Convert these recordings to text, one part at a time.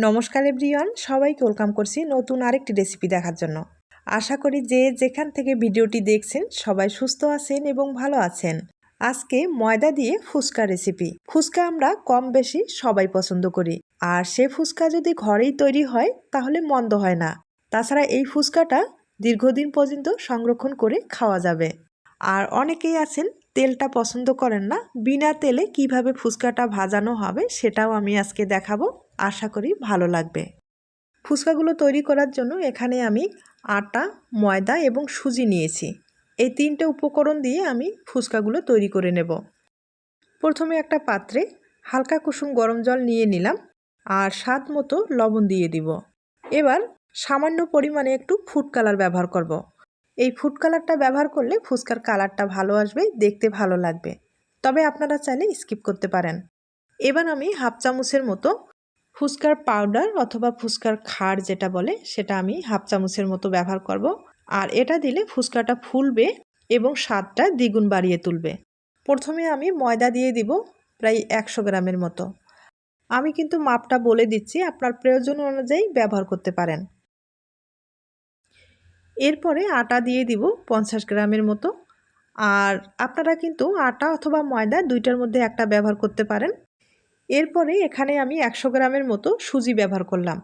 নমস্কার এভরিওয়ান, সবাইকে ওয়েলকাম করছি নতুন আরেকটি রেসিপি দেখার জন্য। আশা করি যে যেখান থেকে ভিডিওটি দেখছেন সবাই সুস্থ আছেন এবং ভালো আছেন। আজকে ময়দা দিয়ে ফুচকা রেসিপি। ফুচকা আমরা কম বেশি সবাই পছন্দ করি, আর সে ফুচকা যদি ঘরেই তৈরি হয় তাহলে মন্দ হয় না। তাছাড়া এই ফুচকাটা দীর্ঘদিন পর্যন্ত সংরক্ষণ করে খাওয়া যাবে। আর অনেকেই আছেন তেলটা পছন্দ করেন না, বিনা তেলে কিভাবে ফুচকাটা ভাজানো হবে সেটাও আমি আজকে দেখাবো। আশা করি ভালো লাগবে। ফুচকাগুলো তৈরি করার জন্য এখানে আমি আটা, ময়দা এবং সুজি নিয়েছি। এই তিনটে উপকরণ দিয়ে আমি ফুচকাগুলো তৈরি করে নেব। প্রথমে একটা পাত্রে হালকা কুসুম গরম জল নিয়ে নিলাম, আর স্বাদ মতো লবণ দিয়ে দিব। এবার সামান্য পরিমাণে একটু ফুড কালার ব্যবহার করব। এই ফুড কালারটা ব্যবহার করলে ফুচকার কালারটা ভালো আসবে, দেখতে ভালো লাগবে। তবে আপনারা চাইলে স্কিপ করতে পারেন। এবার আমি হাফ চামচের মতো ফুচকার পাউডার অথবা ফুচকার খাড় যেটা বলে সেটা আমি হাফ চামচের মতো ব্যবহার করব। আর এটা দিলে ফুচকাটা ফুলবে এবং স্বাদটা দ্বিগুণ বাড়িয়ে তুলবে। প্রথমে আমি ময়দা দিয়ে দিব প্রায় 100 গ্রামের মতো। আমি কিন্তু মাপটা বলে দিচ্ছি, আপনার প্রয়োজন অনুযায়ী ব্যবহার করতে পারেন। এরপরে আটা দিয়ে দিব 50 গ্রামের মতো। আর আপনারা কিন্তু আটা অথবা ময়দা দুইটার মধ্যে একটা ব্যবহার করতে পারেন। এরপরে এখানে আমি 100 গ্রামের মতো সুজি ব্যবহার করলাম।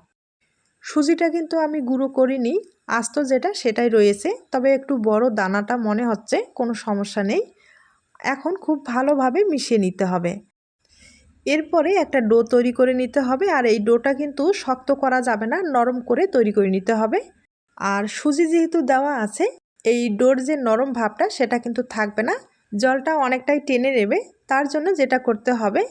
সুজিটা কিন্তু আমি গুঁড়ো করিনি, আস্ত যেটা সেটাই রয়েছে, তবে একটু বড় দানাটা মনে হচ্ছে, কোনো সমস্যা নেই। এখন খুব ভালোভাবে মিশিয়ে নিতে হবে। এরপরে একটা ডো তৈরি করে নিতে হবে, আর এই ডোটা কিন্তু শক্ত করা যাবে না, নরম করে তৈরি করে নিতে হবে। আর সুজি যেহেতু দেওয়া আছে, এই ডোর যে নরম ভাবটা সেটা কিন্তু থাকবে না, জলটা অনেকটাই টেনে নেবে। তার জন্য যেটা করতে হবে,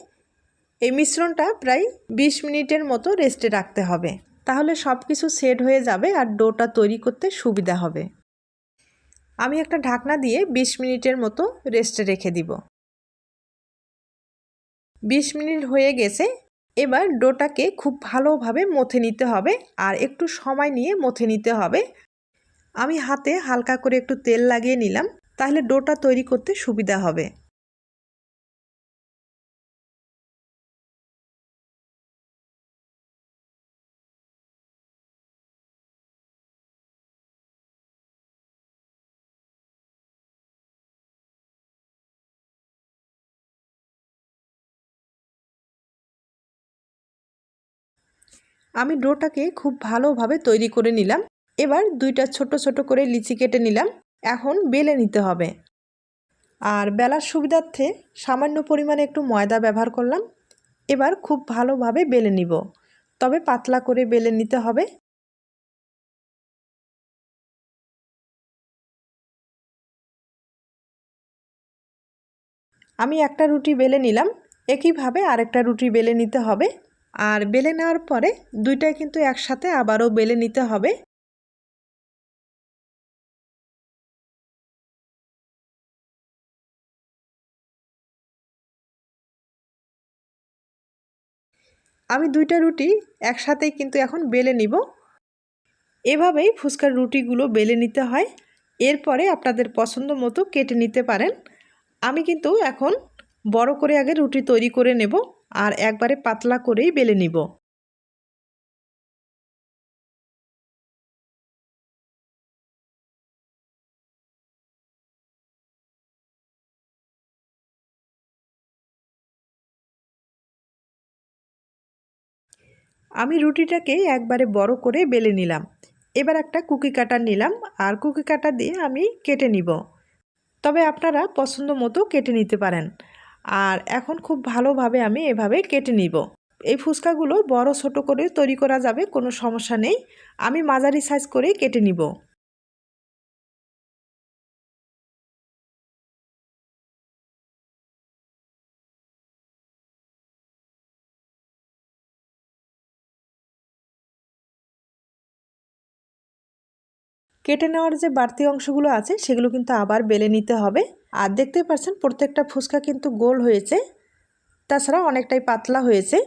এই মিশ্রণটা প্রায় 20 মিনিটের মতো রেস্টে রাখতে হবে। তাহলে সব কিছু সেট হয়ে যাবে আর ডোটা তৈরি করতে সুবিধা হবে। আমি একটা ঢাকনা দিয়ে 20 মিনিটের মতো রেস্টে রেখে দিব। 20 মিনিট হয়ে গেছে। এবার ডোটাকে খুব ভালোভাবে মথে নিতে হবে, আর একটু সময় নিয়ে মথে নিতে হবে। আমি হাতে হালকা করে একটু তেল লাগিয়ে নিলাম, তাহলে ডোটা তৈরি করতে সুবিধা হবে। আমি ডোটাকে খুব ভালোভাবে তৈরি করে নিলাম। এবার দুইটা ছোট ছোট করে লিচি কেটে নিলাম। এখন বেলে নিতে হবে। আর বেলার সুবিধার্থে সামান্য পরিমাণে একটু ময়দা ব্যবহার করলাম। এবার খুব ভালোভাবে বেলে নিব, তবে পাতলা করে বেলে নিতে হবে। আমি একটা রুটি বেলে নিলাম, একইভাবে আরেকটা রুটি বেলে নিতে হবে। আর বেলে নেওয়ার পরে দুইটাই কিন্তু একসাথে আবারও বেলে নিতে হবে। আমি দুইটা রুটি একসাথেই কিন্তু এখন বেলে নিব। এভাবেই ফুচকার রুটিগুলো বেলে নিতে হয়। এরপরে আপনাদের পছন্দ মতো কেটে নিতে পারেন। আমি কিন্তু এখন বড় করে আগে রুটি তৈরি করে নেব, আর একবারে পাতলা করেই বেলে নিব। আমি রুটিটাকে একবারে বড় করে বেলে নিলাম। এবার একটা কুকি কাটার নিলাম, আর কুকি কাটার দিয়ে আমি কেটে নিব। তবে আপনারা পছন্দ মতো কেটে নিতে পারেন। আর এখন খুব ভালোভাবে আমি এভাবে কেটে নিব। এই ফুচকাগুলো বড় ছোট করে তৈরি করা যাবে, কোনো সমস্যা নেই। আমি মাঝারি সাইজ করেই কেটে নিব। কেটে নেওয়ার যে বাড়তি অংশগুলো আছে সেগুলো কিন্তু আবার বেলে নিতে হবে। আর দেখতে পাচ্ছেন প্রত্যেকটা ফুচকা কিন্তু গোল হয়েছে, তাছাড়া অনেকটাই পাতলা হয়েছে।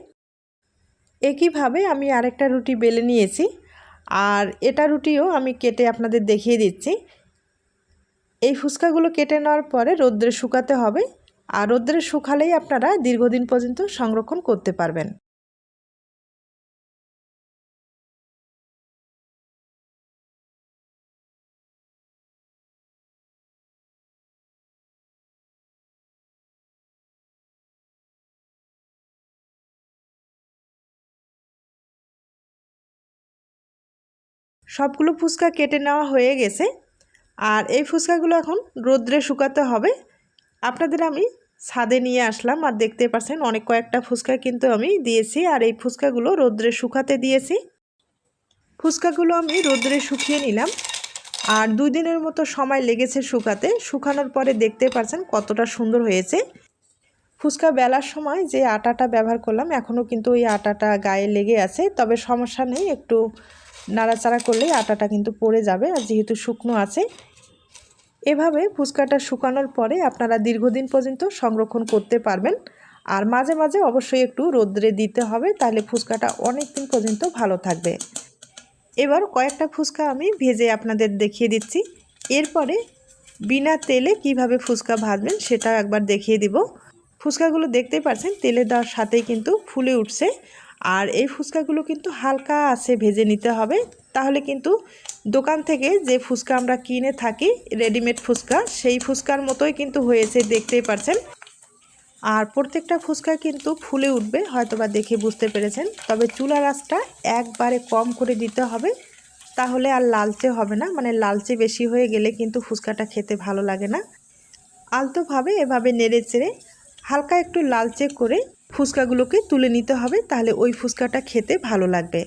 একইভাবে আমি আরেকটা রুটি বেলে নিয়েছি, আর এটা রুটিও আমি কেটে আপনাদের দেখিয়ে দিচ্ছি। এই ফুচকাগুলো কেটে নেওয়ার পরে রোদ্রে শুকাতে হবে, আর রোদ্রে শুকালেই আপনারা দীর্ঘদিন পর্যন্ত সংরক্ষণ করতে পারবেন। সবগুলো ফুচকা কেটে নেওয়া হয়ে গেছে। আর এই ফুচকাগুলো এখন রোদ্রে শুকাতে হবে। আপনাদের আমি ছাদে নিয়ে আসলাম, আর দেখতে পাচ্ছেন অনেক কয়েকটা ফুচকা কিন্তু আমি দিয়েছি, আর এই ফুচকাগুলো রোদ্রে শুকাতে দিয়েছি। ফুচকাগুলো আমি রোদ্রে শুকিয়ে নিলাম, আর 2 দিনের মতো সময় লেগেছে শুকাতে। শুকানোর পরে দেখতে পাচ্ছেন কতটা সুন্দর হয়েছে। ফুচকা বেলার সময় যে আটাটা ব্যবহার করলাম এখনও কিন্তু ওই আটাটা গায়ে লেগে আছে, তবে সমস্যা নেই, একটু নাড়াচাড়া করলেই আটাটা কিন্তু পড়ে যাবে, আর যেহেতু শুকনো আছে। এভাবে ফুচকাটা শুকানোর পরে আপনারা দীর্ঘদিন পর্যন্ত সংরক্ষণ করতে পারবেন। আর মাঝে মাঝে অবশ্যই একটু রোদ্রে দিতে হবে, তাহলে ফুচকাটা অনেক দিন পর্যন্ত ভালো থাকবে। এবার কয়েকটা ফুচকা আমি ভেজে আপনাদের দেখিয়ে দিচ্ছি। এরপরে বিনা তেলে কিভাবে ফুচকা ভাজবেন সেটা একবার দেখিয়ে দিব। ফুচকাগুলো দেখতেই পাচ্ছেন তেলে দেওয়ার সাথেই কিন্তু ফুলে উঠছে। আর এই ফুচকাগুলো কিন্তু হালকা আছে ভেজে নিতে হবে, তাহলে কিন্তু দোকান থেকে যে ফুচকা আমরা কিনে থাকি রেডিমেড ফুচকা, সেই ফুচকার মতোই কিন্তু হয়েছে, দেখতেই পাচ্ছেন। আর প্রত্যেকটা ফুচকা কিন্তু ফুলে উঠবে, হয়তোবা দেখে বুঝতে পেরেছেন। তবে চুলার আঁচটা একবারে কম করে দিতে হবে, তাহলে আর লালচে হবে না, মানে লালচে বেশি হয়ে গেলে কিন্তু ফুচকাটা খেতে ভালো লাগে না। আলতোভাবে এভাবে নেড়ে চেড়ে হালকা একটু লালচে করে ফুচকাগুলোকে তুলে নিতে হবে, তাহলে ওই ফুচকাটা খেতে ভালো লাগবে।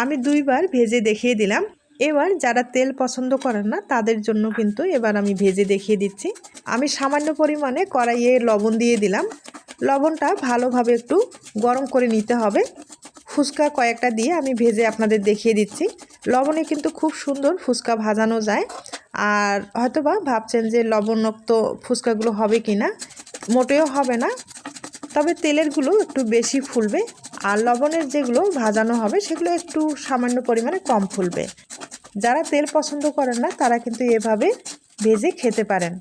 আমি 2 বার ভেজে দেখিয়ে দিলাম। এবার যারা তেল পছন্দ করেন না তাদের জন্য কিন্তু এবার আমি ভেজে দেখিয়ে দিচ্ছি। আমি সামান্য পরিমাণে কড়াইয়ে লবণ দিয়ে দিলাম। লবণটা ভালোভাবে একটু গরম করে নিতে হবে। ফুচকা কয়েকটা দিয়ে আমি ভেজে আপনাদের দেখিয়ে দিচ্ছি। লবণে কিন্তু খুব সুন্দর ফুচকা ভাজানো যায়। আর হয়তোবা ভাবছেন যে লবণাক্ত ফুচকাগুলো হবে কি না, মোটেও হবে না, তবে তেলেরগুলো একটু বেশি ফুলবে, আর লবণের যেগুলো ভাজানো হবে সেগুলো একটু সামান্য পরিমাণে কম ফুলবে। যারা তেল পছন্দ করেন না তারা কিন্তু এভাবে ভেজে খেতে পারেন।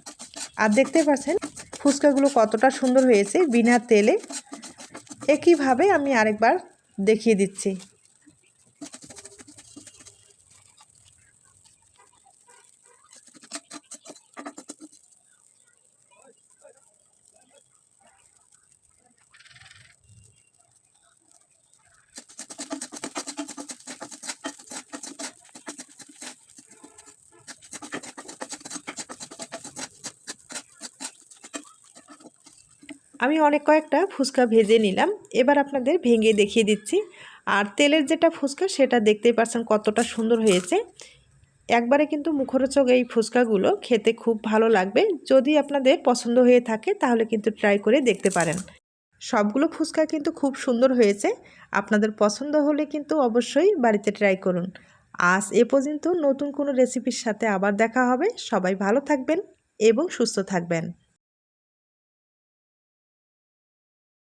আর দেখতে পাচ্ছেন ফুচকাগুলো কতটা সুন্দর হয়েছে বিনা তেলে। একইভাবে আমি আরেকবার দেখিয়ে দিচ্ছি। আমি অনেক কয়েকটা ফুচকা ভেজে নিলাম, এবার আপনাদের ভেঙে দেখিয়ে দিচ্ছি। আর তেলের যেটা ফুচকা সেটা দেখতেই পাচ্ছেন কতটা সুন্দর হয়েছে। একবারে কিন্তু মুখরোচক এই ফুচকাগুলো খেতে খুব ভালো লাগবে। যদি আপনাদের পছন্দ হয়ে থাকে তাহলে কিন্তু ট্রাই করে দেখতে পারেন। সবগুলো ফুচকা কিন্তু খুব সুন্দর হয়েছে। আপনাদের পছন্দ হলে কিন্তু অবশ্যই বাড়িতে ট্রাই করুন। আজ এ পর্যন্ত, নতুন কোনো রেসিপির সাথে আবার দেখা হবে। সবাই ভালো থাকবেন এবং সুস্থ থাকবেন।